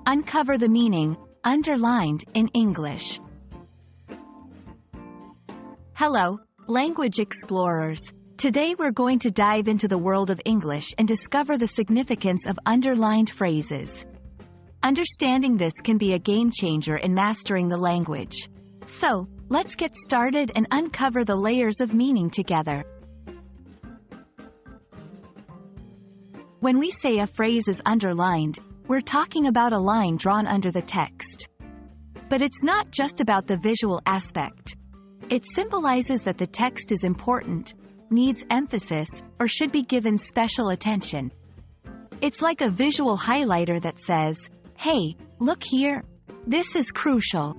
Uncover the meaning, underlined, in English. Hello, language explorers. Today we're going to dive into the world of English and discover the significance of underlined phrases. Understanding this can be a game changer in mastering the language. So, let's get started and uncover the layers of meaning together. When we say a phrase is underlined, we're talking about a line drawn under the text. But it's not just about the visual aspect. It symbolizes that the text is important, needs emphasis, or should be given special attention. It's like a visual highlighter that says, "Hey, look here. This is crucial."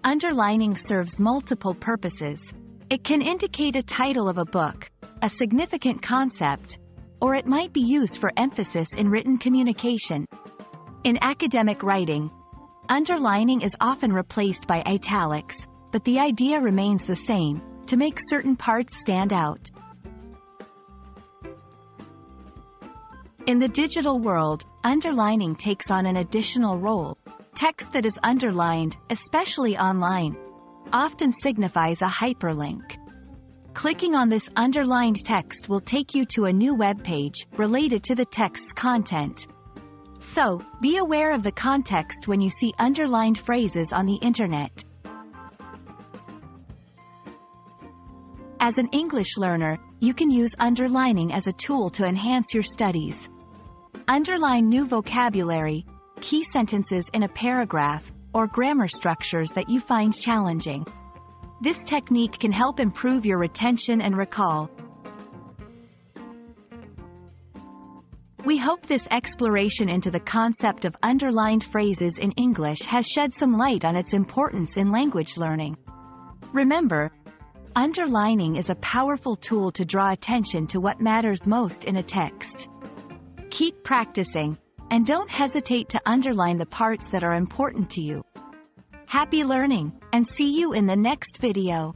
Underlining serves multiple purposes. It can indicate a title of a book, a significant concept, or it might be used for emphasis in written communication. In academic writing, underlining is often replaced by italics, but the idea remains the same, to make certain parts stand out. In the digital world, underlining takes on an additional role. Text that is underlined, especially online, often signifies a hyperlink. Clicking on this underlined text will take you to a new web page related to the text's content. So, be aware of the context when you see underlined phrases on the internet. As an English learner, you can use underlining as a tool to enhance your studies. Underline new vocabulary, key sentences in a paragraph, or grammar structures that you find challenging. This technique can help improve your retention and recall. We hope this exploration into the concept of underlined phrases in English has shed some light on its importance in language learning. Remember, underlining is a powerful tool to draw attention to what matters most in a text. Keep practicing, and don't hesitate to underline the parts that are important to you. Happy learning, and see you in the next video.